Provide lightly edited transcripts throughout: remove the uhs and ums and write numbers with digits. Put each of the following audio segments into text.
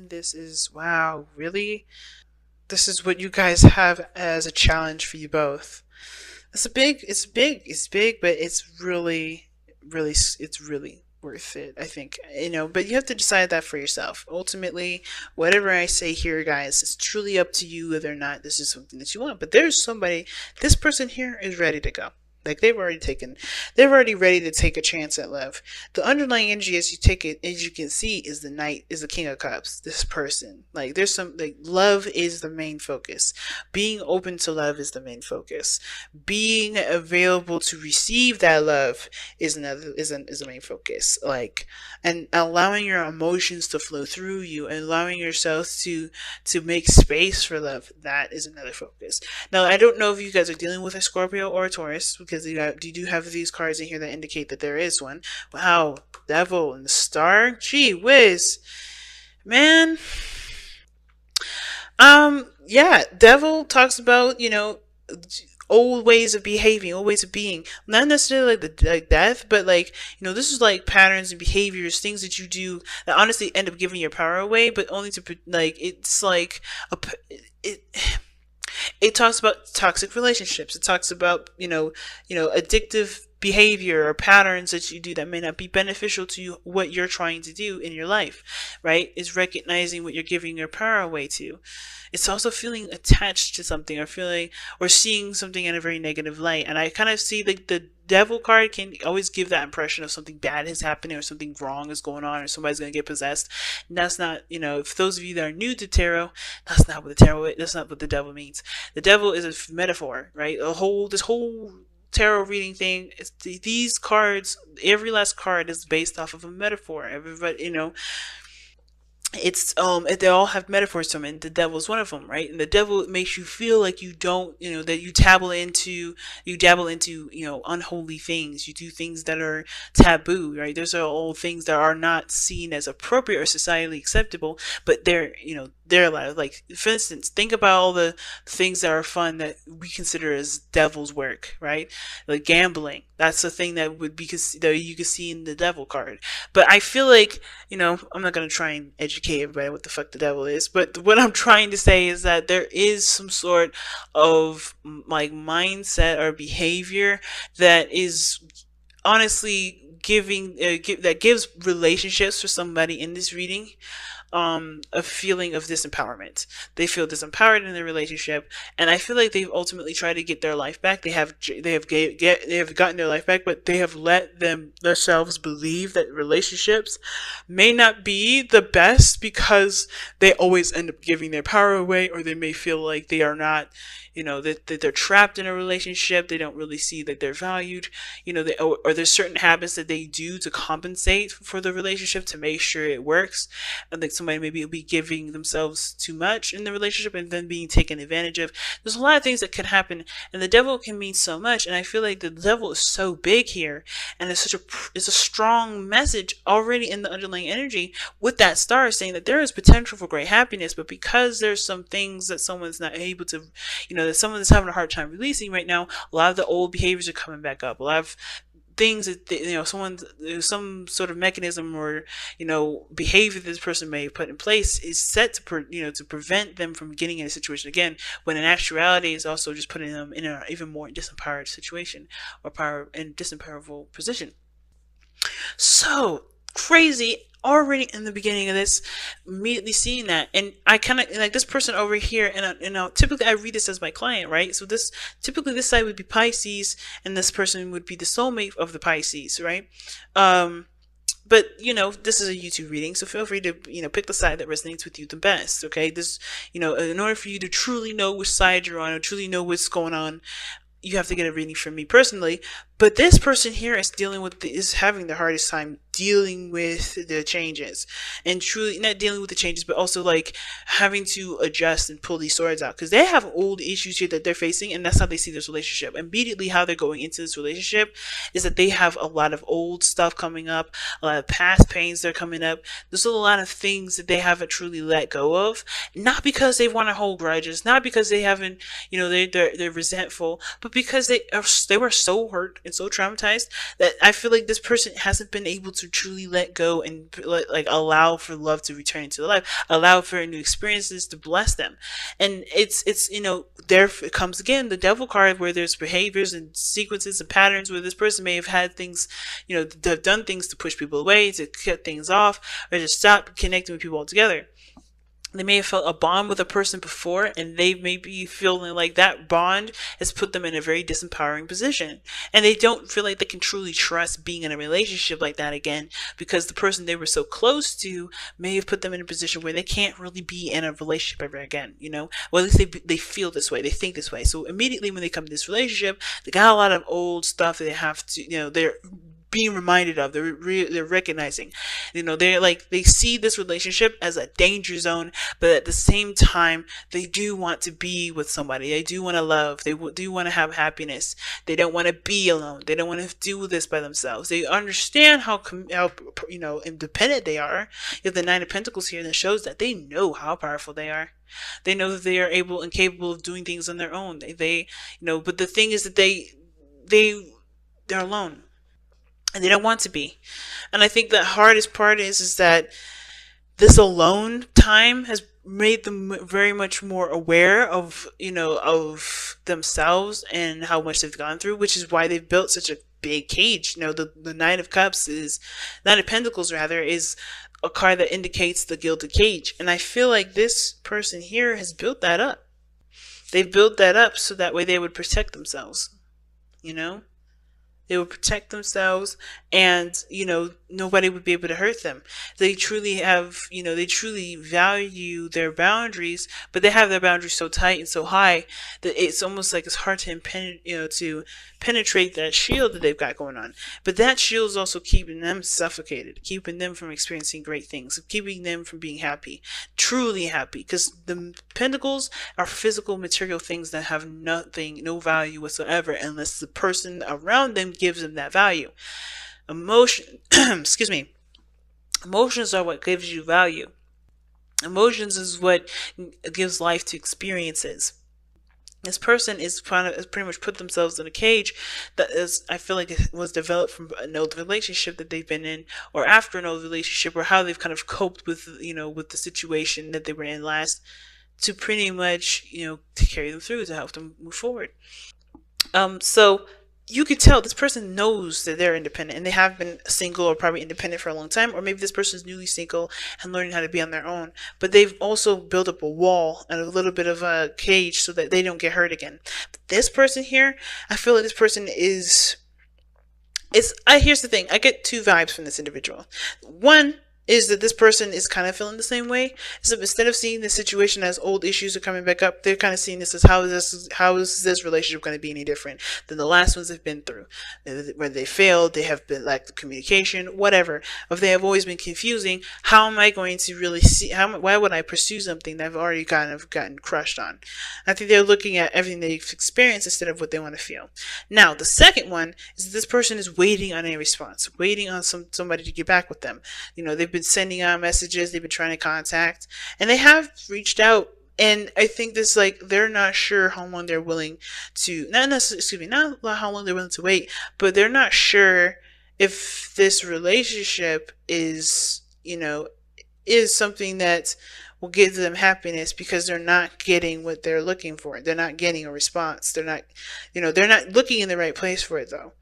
And this is, wow, really? This is what you guys have as a challenge for you both. It's big, but it's really worth it, I think. But you have to decide that for yourself. Ultimately, whatever I say here, guys, it's truly up to you whether or not this is something that you want. But this person here is ready to go. Like they're already ready to take a chance at love. The underlying energy, as you take it, as you can see, is the King of Cups. This person, like, there's some, like, love is the main focus. Being open to love is the main focus. Being available to receive that love is a main focus. Like, and allowing your emotions to flow through you, and allowing yourself to make space for love. That is another focus. Now, I don't know if you guys are dealing with a Scorpio or a Taurus, because you do have these cards in here that indicate that there is one. Wow, Devil and the Star. Gee whiz. Man. Yeah, Devil talks about, old ways of behaving, old ways of being. Not necessarily like death, but, like, this is like patterns and behaviors, things that you do that honestly end up giving your power away, but only to, like, it's like it it talks about toxic relationships. It talks about, addictive behavior or patterns that you do that may not be beneficial to you, what you're trying to do in your life, right? It's recognizing what you're giving your power away to. It's also feeling attached to something, or seeing something in a very negative light. And I kind of see, like, the Devil card can always give that impression of something bad is happening, or something wrong is going on, or somebody's going to get possessed. And that's not, if those of you that are new to tarot, that's not what the Devil means. The Devil is a metaphor, right? This whole tarot reading thing, these cards, every last card is based off of a metaphor. Everybody, they all have metaphors to them, and the Devil's one of them, right? And the Devil makes you feel like you don't, that you dabble into unholy things. You do things that are taboo, right? Those are all things that are not seen as appropriate or societally acceptable, but they're allowed. Like, for instance, think about all the things that are fun that we consider as Devil's work, right? Like gambling. That's the thing that that you could see in the Devil card. But I feel like, I'm not gonna try and educate everybody what the fuck the Devil is, but what I'm trying to say is that there is some sort of, like, mindset or behavior that is honestly that gives relationships for somebody in this reading a feeling of disempowerment. They feel disempowered in their relationship, and I feel like they've ultimately tried to get their life back. They have gotten their life back, but they have let themselves believe that relationships may not be the best, because they always end up giving their power away, or they may feel like they are not, that they're trapped in a relationship. They don't really see that they're valued, or there's certain habits that they do to compensate for the relationship to make sure it works. And like, somebody maybe will be giving themselves too much in the relationship and then being taken advantage of. There's a lot of things that could happen, and the Devil can mean so much. And I feel like the Devil is so big here, and it's a strong message already in the underlying energy, with that Star saying that there is potential for great happiness, but because there's some things that someone's not able to, that someone is having a hard time releasing right now, a lot of the old behaviors are coming back up. A lot of things that some sort of mechanism or behavior this person may have put in place is set to prevent them from getting in a situation again, when in actuality is also just putting them in an even more disempowered situation, or disempowerable position. So crazy already in the beginning of this, immediately seeing that. And I kind of like this person over here, and typically I read this as my client, right? So typically this side would be Pisces, and this person would be the soulmate of the Pisces, right? But this is a YouTube reading, so feel free to pick the side that resonates with you the best. Okay, in order for you to truly know which side you're on, or truly know what's going on, you have to get a reading from me personally. But this person here is having the hardest time dealing with the changes, and truly not dealing with the changes, but also like having to adjust and pull these swords out, because they have old issues here that they're facing, and that's how they see this relationship. Immediately how they're going into this relationship is that they have a lot of old stuff coming up, a lot of past pains that are coming up. There's a lot of things that they haven't truly let go of, not because they want to hold grudges, not because they haven't, they're resentful, but because they were so hurt and so traumatized that I feel like this person hasn't been able to truly let go and like allow for love to return into their life, allow for new experiences to bless them. And it's there it comes again, the devil card, where there's behaviors and sequences and patterns where this person may have had things, have done things to push people away, to cut things off, or to stop connecting with people altogether. They may have felt a bond with a person before, and they may be feeling like that bond has put them in a very disempowering position. And they don't feel like they can truly trust being in a relationship like that again, because the person they were so close to may have put them in a position where they can't really be in a relationship ever again, Well, at least they feel this way, they think this way. So immediately when they come to this relationship, they got a lot of old stuff that they have to, they're being reminded of, they're recognizing, they're like, they see this relationship as a danger zone, but at the same time they do want to be with somebody, they do want to love, they do want to have happiness, they don't want to be alone, they don't want to do this by themselves. They understand how independent they are. You have the Nine of Pentacles here, that shows that they know how powerful they are. They know that they are able and capable of doing things on their own. But the thing is that they're alone, and they don't want to be. And I think the hardest part is that this alone time has made them very much more aware of themselves and how much they've gone through, which is why they've built such a big cage. The Nine of Pentacles rather, is a card that indicates the gilded cage. And I feel like this person here has built that up. They've built that up so that way they would protect themselves, They would protect themselves, and, nobody would be able to hurt them. They truly they truly value their boundaries, but they have their boundaries so tight and so high that it's almost like it's hard to penetrate that shield that they've got going on. But that shield is also keeping them suffocated, keeping them from experiencing great things, keeping them from being happy, truly happy, because the pentacles are physical, material things that have no value whatsoever unless the person around them gives them that value. Excuse me. Emotions are what gives you value. Emotions is what gives life to experiences. This person is pretty much put themselves in a cage that is, I feel like, it was developed from an old relationship that they've been in, or after an old relationship, or how they've kind of coped with, with the situation that they were in last, to pretty much, to carry them through, to help them move forward. So you could tell this person knows that they're independent, and they have been single or probably independent for a long time, or maybe this person is newly single and learning how to be on their own, but they've also built up a wall and a little bit of a cage so that they don't get hurt again. But this person here, I feel like this person here's the thing, I get two vibes from this individual. One is that this person is kind of feeling the same way. So instead of seeing this situation as old issues are coming back up, they're kind of seeing this as how is this relationship going to be any different than the last ones they've been through? Whether they failed, they have been lacked communication, whatever. If they have always been confusing, how am I going to really see? Why would I pursue something that I've already kind of gotten crushed on? I think they're looking at everything they've experienced instead of what they want to feel. Now, the second one is that this person is waiting on a response, waiting on somebody to get back with them. They've been sending out messages, they've been trying to contact, and they have reached out, and I think this, they're not sure how long they're willing to, not how long they're willing to wait, but they're not sure if this relationship is something that will give them happiness, because they're not getting what they're looking for. They're not getting a response. They're not looking in the right place for it, though.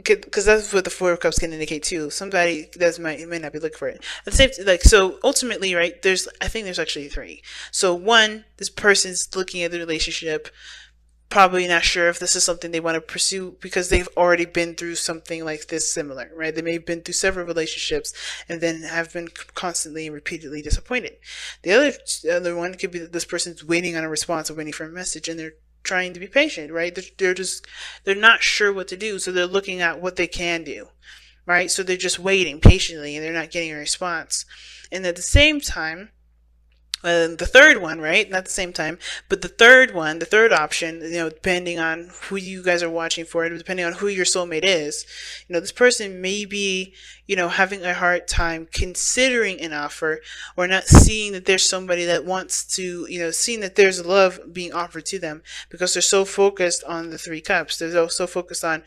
Because that's what the Four of Cups can indicate too. Somebody may not be looking for it. At the same time, so ultimately, right? I think there's actually three. So one, this person's looking at the relationship, probably not sure if this is something they want to pursue, because they've already been through something like this similar, right? They may have been through several relationships and then have been constantly and repeatedly disappointed. The other one could be that this person's waiting on a response or waiting for a message, and they're trying to be patient, right? They're not sure what to do, so they're looking at what they can do, right? So they're just waiting patiently, and they're not getting a response. And at the same time, The third one, right? Not the same time, but the third one, the third option, depending on who you guys are watching for, depending on who your soulmate is, this person may be, having a hard time considering an offer, or not seeing that there's somebody that wants to, seeing that there's love being offered to them, because they're so focused on the three cups. They're so focused on,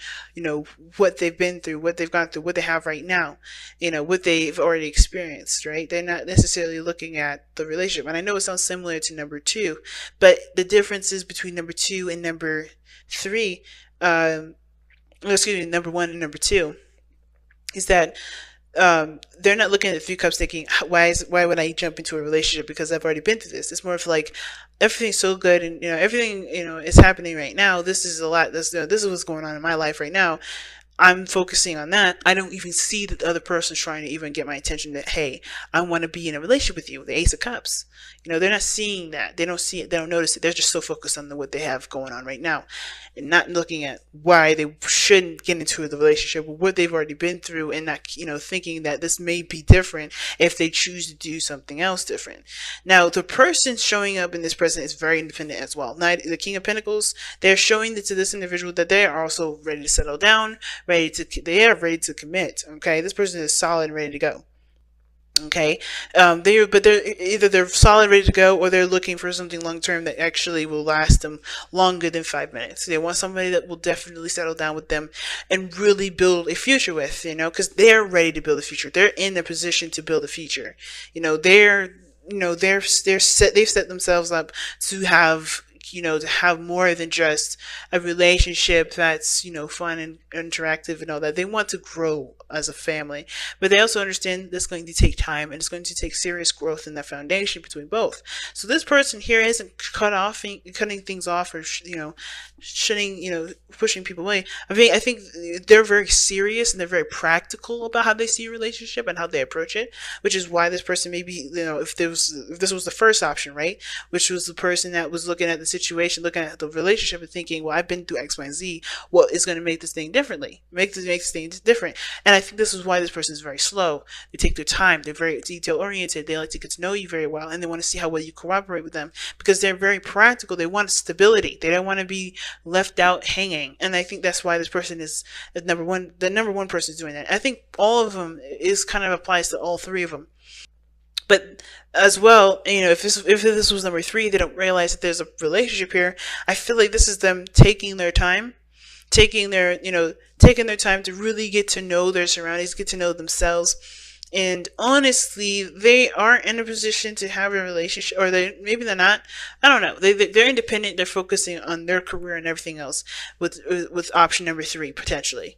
what they've been through, what they've gone through, what they have right now, what they've already experienced, right? They're not necessarily looking at the relationship. And I know it sounds similar to number two, but the differences between number two and number three, excuse me, number one and number two, is that they're not looking at the three cups thinking, why would I jump into a relationship because I've already been through this. It's more of like, everything's so good, and everything is happening right now. This is a lot. This is what's going on in my life right now. I'm focusing on that. I don't even see that the other person's trying to even get my attention that, hey, I want to be in a relationship with you. The Ace of Cups. They're not seeing that. They don't see it. They don't notice it. They're just so focused on what they have going on right now, and not looking at why they shouldn't get into the relationship, or what they've already been through, and not, thinking that this may be different if they choose to do something else different. Now, the person showing up in this present is very independent as well. Now, the King of Pentacles, they're showing to this individual that they are also ready to settle down, they are ready to commit. Okay, this person is solid and ready to go. Okay, they're solid, ready to go, or they're looking for something long term that actually will last them longer than 5 minutes. They want somebody that will definitely settle down with them and really build a future with, because they're ready to build a future. They're in the position to build a future. They've set themselves up to have more than just a relationship that's, fun and interactive and all that. They want to grow as a family, but they also understand that's going to take time, and it's going to take serious growth in that foundation between both. So this person here isn't cutting things off, or, shutting, pushing people away. I think they're very serious, and they're very practical about how they see a relationship and how they approach it, which is why this person maybe, if this was the first option, right? Which was the person that was looking at the situation, looking at the relationship and thinking, well, I've been through X, Y, and Z. What is going to make this thing differently? Make this thing different. And I think this is why this person is very slow. They take their time. They're very detail oriented. They like to get to know you very well, and they want to see how well you cooperate with them, because they're very practical. They want stability. They don't want to be left out hanging. And I think that's why this person is number one. The number one person is doing that. I think all of them is kind of applies to all three of them. But as well, if this was number three, they don't realize that there's a relationship here. I feel like this is them taking their time, taking their time to really get to know their surroundings, get to know themselves. And honestly, they aren't in a position to have a relationship, or maybe they're not. I don't know. They're independent. They're focusing on their career and everything else with option number three, potentially.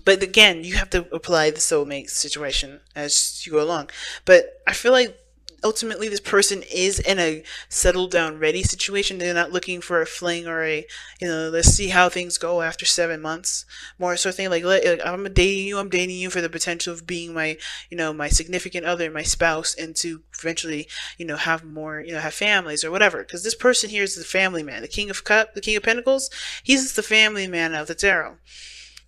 But again, you have to apply the soulmate situation as you go along. But I feel like ultimately this person is in a settle down ready situation. They're not looking for a fling or let's see how things go after 7 months. More sort of thing like I'm dating you for the potential of being my, my significant other, my spouse, and to eventually, have more, have families or whatever. Because this person here is the family man, the King of Pentacles. He's the family man of the tarot.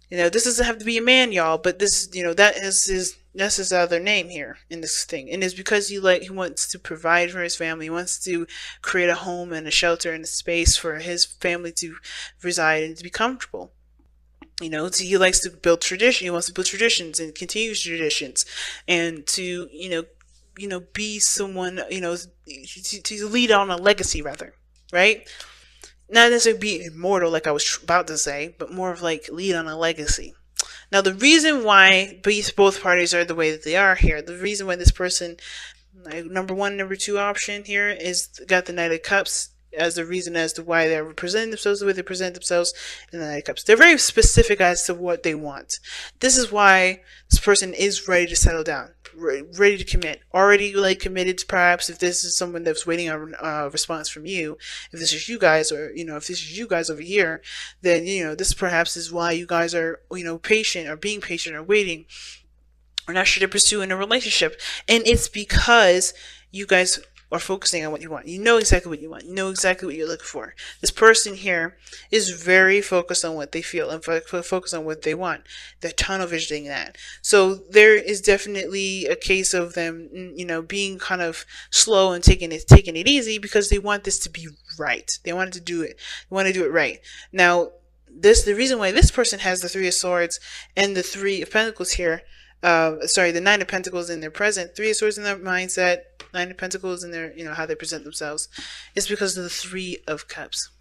This doesn't have to be a man, y'all, but this, that's his other name here in this thing. And it's because he wants to provide for his family. He wants to create a home and a shelter and a space for his family to reside and to be comfortable. He likes to build tradition. He wants to build traditions and continue traditions, and to, be someone, to lead on a legacy, rather, right? Not necessarily be immortal, like I was about to say, but more of like lead on a legacy. Now, the reason why both parties are the way that they are here, the reason why this person, number one, number two option here, is got the Knight of Cups as the reason as to why they're presenting themselves the way they present themselves in the Knight of Cups. They're very specific as to what they want. This is why this person is ready to settle down, ready to commit, already committed, perhaps, if this is someone that's waiting on a response from you. If this is you guys, or if this is you guys over here, then this perhaps is why you guys are patient, or being patient, or waiting, or not sure to pursue in a relationship. And it's because you guys or focusing on what you want. You know exactly what you want. You know exactly what you're looking for. This person here is very focused on what they feel and focused on what they want. They're tunnel visioning that. So there is definitely a case of them, being kind of slow and taking it easy because they want this to be right. They want to do it. They want to do it right. Now, the reason why this person has the Three of Swords and the Three of Pentacles here, the Nine of Pentacles in their present, Three of Swords in their mindset, Nine of Pentacles in their, how they present themselves, is because of the Three of Cups.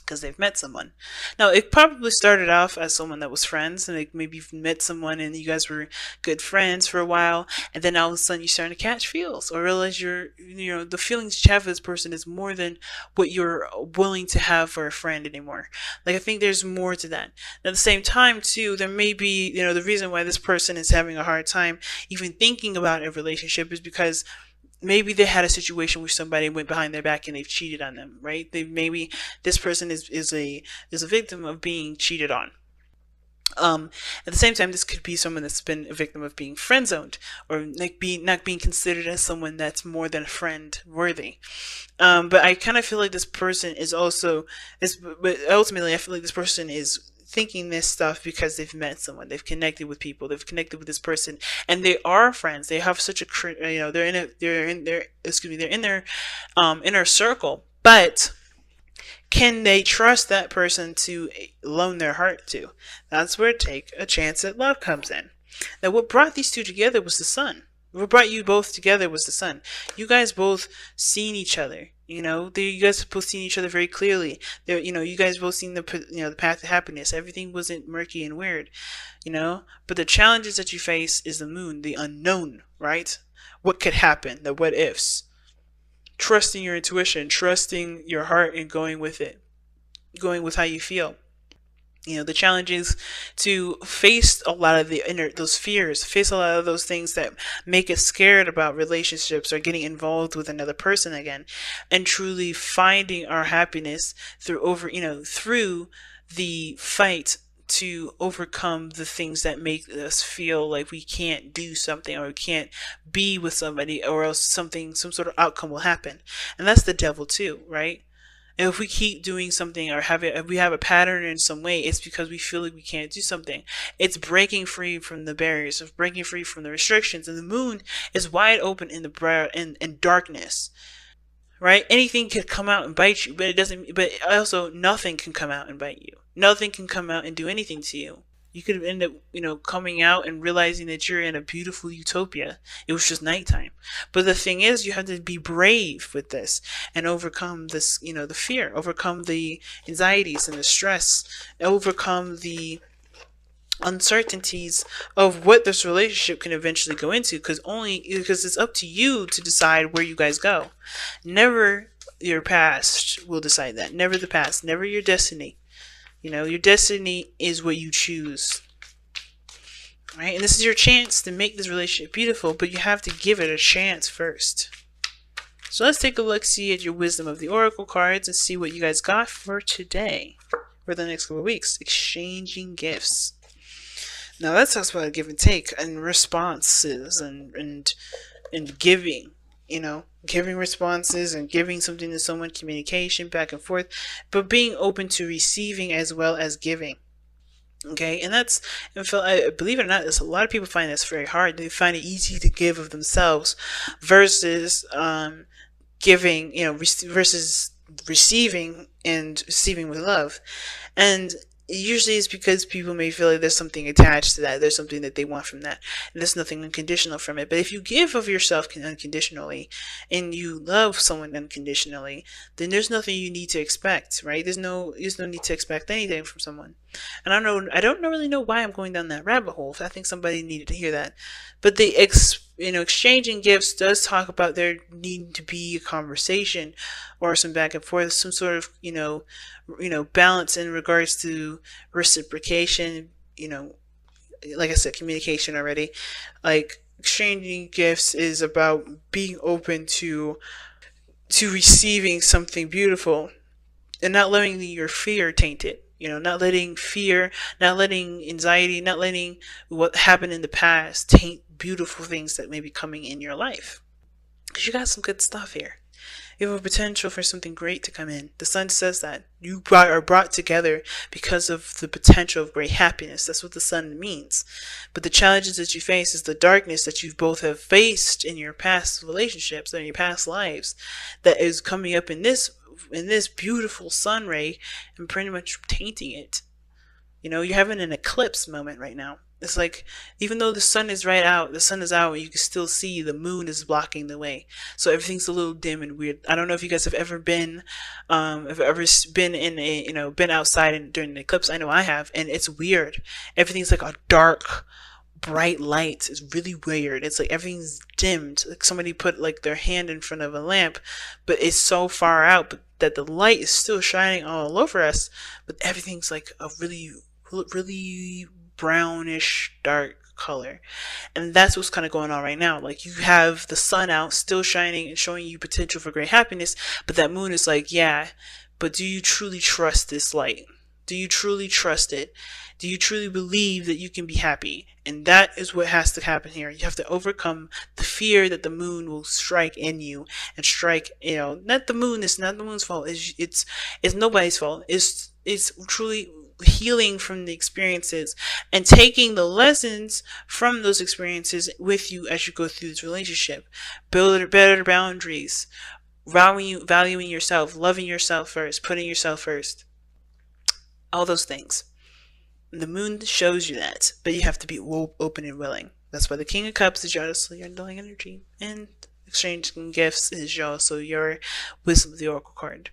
Because they've met someone. Now, it probably started off as someone that was friends, and like maybe you've met someone and you guys were good friends for a while, and then all of a sudden you're starting to catch feels or realize the feelings you have for this person is more than what you're willing to have for a friend anymore. Like, I think there's more to that. At the same time, too, there may be, the reason why this person is having a hard time even thinking about a relationship is because maybe they had a situation where somebody went behind their back and they've cheated on them, right? Maybe this person is a victim of being cheated on. At the same time, this could be someone that's been a victim of being friend zoned, or like not being considered as someone that's more than friend worthy. But I kind of feel like this person is but ultimately I feel like this person is thinking this stuff because they've met someone, they've connected with people, they've connected with this person, and they are friends. They have such a, they're in their inner circle, but can they trust that person to loan their heart to? That's where Take a Chance at Love comes in. Now, what brought these two together was the sun. What brought you both together was the sun. You guys both seen each other. You guys both seen each other very clearly. You guys both seen the path to happiness. Everything wasn't murky and weird, But the challenges that you face is the moon, the unknown, right? What could happen? The what ifs. Trusting your intuition, trusting your heart, and going with it, going with how you feel. The challenge is to face a lot of those fears, face a lot of those things that make us scared about relationships or getting involved with another person again, and truly finding our happiness through the fight to overcome the things that make us feel like we can't do something or we can't be with somebody, or else some sort of outcome will happen. And that's the devil too, right? And if we keep doing something or if we have a pattern in some way, it's because we feel like we can't do something. It's breaking free from the barriers, of breaking free from the restrictions. And the moon is wide open in darkness, right? Anything can come out and bite you, but it doesn't. But also, nothing can come out and bite you. Nothing can come out and do anything to you. You could end up, coming out and realizing that you're in a beautiful utopia. It was just nighttime. But the thing is, you have to be brave with this and overcome this, the fear, overcome the anxieties and the stress, overcome the uncertainties of what this relationship can eventually go into, because it's up to you to decide where you guys go. Never your past will decide that. Never the past. Never your destiny. Your destiny is what you choose, right? And this is your chance to make this relationship beautiful, but you have to give it a chance first. So let's take a look-see at your Wisdom of the Oracle cards and see what you guys got for today, for the next couple of weeks. Exchanging gifts. Now that talks about give and take and responses and giving. Giving responses and giving something to someone, communication back and forth, but being open to receiving as well as giving. Okay, and I believe it or not, a lot of people find this very hard. They find it easy to give of themselves versus giving, versus receiving and receiving with love. And usually it's because people may feel like there's something attached to that. There's something that they want from that. And there's nothing unconditional from it. But if you give of yourself unconditionally and you love someone unconditionally, then there's nothing you need to expect, right? There's no need to expect anything from someone. And I don't really know why I'm going down that rabbit hole. I think somebody needed to hear that. But the exchanging gifts does talk about there needing to be a conversation or some back and forth, some sort of, balance in regards to reciprocation, like I said, communication already. Like, exchanging gifts is about being open to receiving something beautiful and not letting your fear taint it. Not letting fear, not letting anxiety, not letting what happened in the past taint beautiful things that may be coming in your life. Because you got some good stuff here. You have a potential for something great to come in. The sun says that are brought together because of the potential of great happiness. That's what the sun means. But the challenges that you face is the darkness that you both have faced in your past relationships and your past lives that is coming up in this beautiful sun ray and pretty much tainting it. You know, you're having an eclipse moment right now. It's like, even though the sun is the sun is out, and you can still see the moon is blocking the way. So everything's a little dim and weird. I don't know if you guys have ever been in been outside during the eclipse. I know I have, and it's weird. Everything's like a dark, bright light. It's really weird. It's like everything's dimmed. Like somebody put like their hand in front of a lamp, but it's so far out, that the light is still shining all over us, but everything's like a really brownish dark color. And that's what's kind of going on right now. Like, you have the sun out, still shining and showing you potential for great happiness, but that moon is like, yeah, but do you truly trust this light? Do you truly trust it? Do you truly believe that you can be happy? And that is what has to happen here. You have to overcome the fear that the moon will strike in you and strike, not the moon. It's not the moon's fault. It's nobody's fault. It's truly healing from the experiences and taking the lessons from those experiences with you as you go through this relationship. Build better boundaries, valuing yourself, loving yourself first, putting yourself first, all those things. The moon shows you that, but you have to be open and willing. That's why the King of Cups is also your underlying energy, and exchanging gifts is also your Wisdom of the Oracle card.